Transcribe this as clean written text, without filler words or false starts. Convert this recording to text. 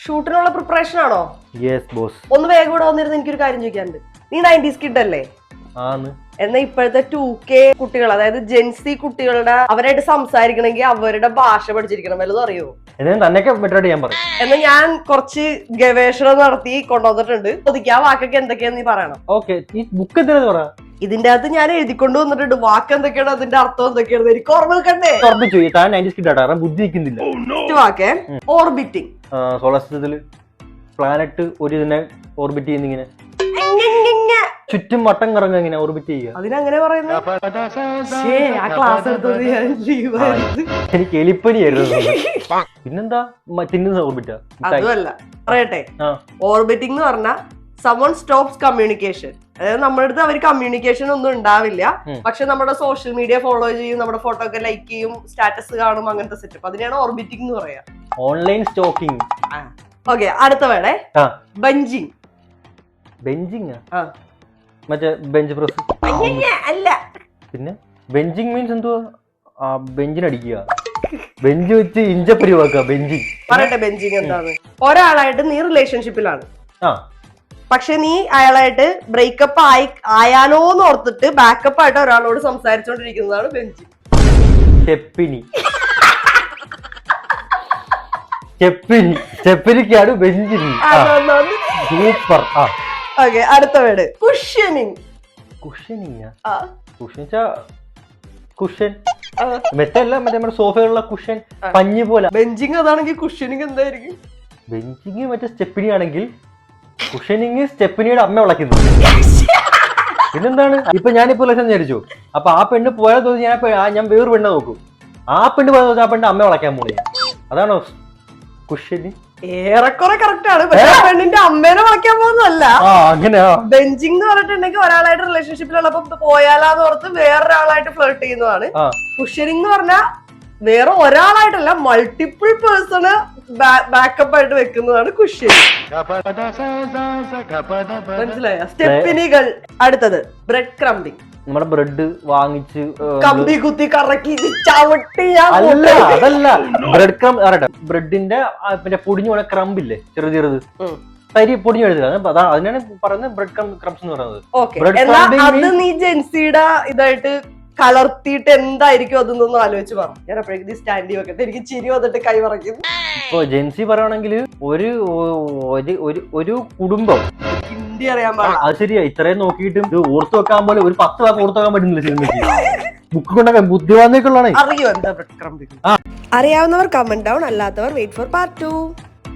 ഷൂട്ടിനുള്ള preparation ആണോ? Yes boss. ഒന്ന് വേഗം കൂടെ വന്നിരുന്ന എനിക്കൊരു കാര്യം ചോദിക്കാനുണ്ട്. നീ 90s കിഡ് അല്ലേ? എന്നാ ഇപ്പോഴത്തെ 2K കുട്ടികൾ, അതായത് ജെൻസി കുട്ടികളുടെ അവരായിട്ട് സംസാരിക്കണമെങ്കിൽ അവരുടെ ഭാഷ പഠിച്ചിരിക്കണം. വല്ലതും അറിയോ? എന്നാ ഞാൻ കുറച്ച് ഗവേഷണം നടത്തി കൊണ്ടുവന്നിട്ടുണ്ട്. ആ വാക്കൊക്കെ എന്തൊക്കെയാന്ന് നീ പറയണം. ഇതിന്റെ അകത്ത് ഞാൻ എഴുതിക്കൊണ്ട് വന്നിട്ടുണ്ട്. വാക്ക് എന്തൊക്കെയാണ്, അതിന്റെ അർത്ഥം എന്തൊക്കെയാണ് എനിക്ക് ഓർമ്മ വെക്കണ്ടേ? വാക്ക് ഓർബിറ്റിംഗ്. പ്ലാനറ്റ് ഒരു ഇതിനെ ഓർബിറ്റ് ചെയ്യുന്നിങ്ങനെ ചുറ്റും വട്ടം കറങ്ങുക, ഇങ്ങനെ ഓർബിറ്റ് ചെയ്യുക. അതിനങ്ങനെ പറയുന്നത് എനിക്ക് എലിപ്പനിയായിരുന്നു. പിന്നെന്താ തിന്നുന്ന ഓർബിറ്റാ? അതുമല്ല, പറയട്ടെ. ഓർബിറ്റിംഗ് എന്ന് പറഞ്ഞാൽ someone stops communication. അതായത് നമ്മുടെ അടുത്ത് അവർ കമ്മ്യൂണിക്കേഷൻ ഒന്നും ഉണ്ടാവില്ല, പക്ഷെ നമ്മുടെ സോഷ്യൽ മീഡിയ ഫോളോ ചെയ്യും, നമ്മുടെ ഫോട്ടോ ഒക്കെ ലൈക്ക് ചെയ്യും, സ്റ്റാറ്റസ് കാണും, അങ്ങനത്തെ സെറ്റപ്പ്. അതിനെയാണ് ഓർബിറ്റിംഗ് എന്ന് പറയാ. Online stocking. ഓക്കെ, അടുത്ത വേടേ ബഞ്ചിങ്. ബെഞ്ചിങ് മറ്റേ ബെഞ്ച് പ്രസ് അല്ല. പിന്നെ ബെഞ്ചിങ് മീൻസ് എന്തുവാ? ബെഞ്ചിനടിക്കുക, ബെഞ്ച് വെച്ച് ഇഞ്ചപ്പരിവാക്കുക. ബെഞ്ചിങ് പറയട്ടെ, ബെഞ്ചിങ് എന്താണ്? ഒരാളായിട്ട് നീ റിലേഷൻഷിപ്പിലാണ്, പക്ഷെ നീ അയാളായിട്ട് ബ്രേക്കപ്പ് ആയാലോന്ന് ഓർത്തിട്ട് ബാക്കപ്പ് ആയിട്ട് ഒരാളോട് സംസാരിച്ചോണ്ടിരിക്കുന്നതാണ് ബെഞ്ചിങ്. ചെപ്പിനിക്കാണ് ബെഞ്ചിങ്. സൂപ്പർ. ഓക്കെ, അടുത്ത വേർഡ് കുഷ്യനിങ്. കുഷ്യൻ മെറ്റല്ല, മറ്റേ നമ്മുടെ സോഫയിലുള്ള കുഷ്യൻ, പഞ്ഞി പോലെ. ബെഞ്ചിങ് അതാണെങ്കിൽ കുഷ്യനിങ് എന്തായിരിക്കും? ബെഞ്ചിങ് മറ്റേ സ്റ്റെപ്പിനി ആണെങ്കിൽ കുഷ്യനിങ് സ്റ്റെപ്പിനിയുടെ അമ്മ വിളക്കുന്നു. പിന്നെന്താണ്? ഇപ്പൊ ഞാനിപ്പോ ലക്ഷം വിചാരിച്ചു, അപ്പൊ ആ പെണ്ണ് പോയാൽ തോന്നി ഞാൻ വേറൊരു പെണ്ണ് നോക്കും. ആ പെണ്ണ് പോയാൽ തോന്നി ആ പെണ്ണ് അമ്മ വിളക്കാൻ പോണേ. അതാണോ കുഷ്യന്? ഏറെക്കുറെ കറക്റ്റ് ആണ്, പക്ഷെ പെണ്ണിന്റെ അമ്മേനെ വിളക്കാൻ പോകുന്നതല്ല. അങ്ങനെയാ. ബെഞ്ചിങ് എന്ന് പറഞ്ഞിട്ടുണ്ടെങ്കിൽ ഒരാളായിട്ട് റിലേഷൻഷിപ്പിലുള്ളപ്പോ പോയാലാന്ന് ഓർത്ത് വേറൊരാളായിട്ട് ഫ്ലേർട്ട് ചെയ്യുന്നതാണ്. കുഷ്യനിങ് എന്ന് പറഞ്ഞാൽ വേറെ ഒരാളായിട്ടല്ല, മൾട്ടിപ്പിൾ പേഴ്സണ് ബാക്കപ്പ് ആയിട്ട് വെക്കുന്നതാണ് കുഷ്യൻ. മനസ്സിലായ? സ്റ്റെപ്പിനികൾ. അടുത്തത് ബ്രെഡ് ക്രംബിംഗ്. നമ്മുടെ ബ്രെഡ് വാങ്ങിച്ച് കമ്പി കുത്തി കറക്കി ചവിട്ടി. അതല്ല, ബ്രെഡ് ക്രം അറിയട്ടെ. ബ്രെഡിന്റെ പിന്നെ പൊടിഞ്ഞു പോണ ക്രംബില്ലേ, ചെറുത് തരി പൊടിഞ്ഞു എടുത്തില്ല, അതിനാണ് പറയുന്നത് ബ്രെഡ് ക്രംസ് എന്ന് പറയുന്നത്. അത് നീ ജെൻസിയുടെ ഇതായിട്ട് കലർത്തിയിട്ട് എന്തായിരിക്കും അതൊന്നും ആലോചിച്ച് പറ. ഞാൻ അപ്പോഴേക്കും സ്റ്റാൻഡി വെക്കട്ടെ, എനിക്ക് ചിരി വന്നിട്ട് കൈ പറയും. ഇപ്പൊ ജെൻസി പറയുകയാണെങ്കിൽ ഒരു കുടുംബം ഹിന്ദി അറിയാൻ പാടില്ല. അത് ശരിയാ. ഇത്രയും നോക്കിയിട്ട് ഇത് ഓർത്തു വെക്കാൻ പോലെ ഒരു 10 വാക്ക് ഓർത്തു വെക്കാൻ പറ്റുന്നില്ല സിനിമയ്ക്ക്. ബുക്ക് കൊണ്ടൊക്കെ ബുദ്ധിമാനേക്കുള്ളതാണ്. അറിയോ എന്താ ബ്രെഡ് ക്രംബിംഗ്? അറിയാവുന്നവർ കമന്റ് ഡൗൺ, അല്ലാത്തവർ വെയിറ്റ് ഫോർ പാർട്ട് 2.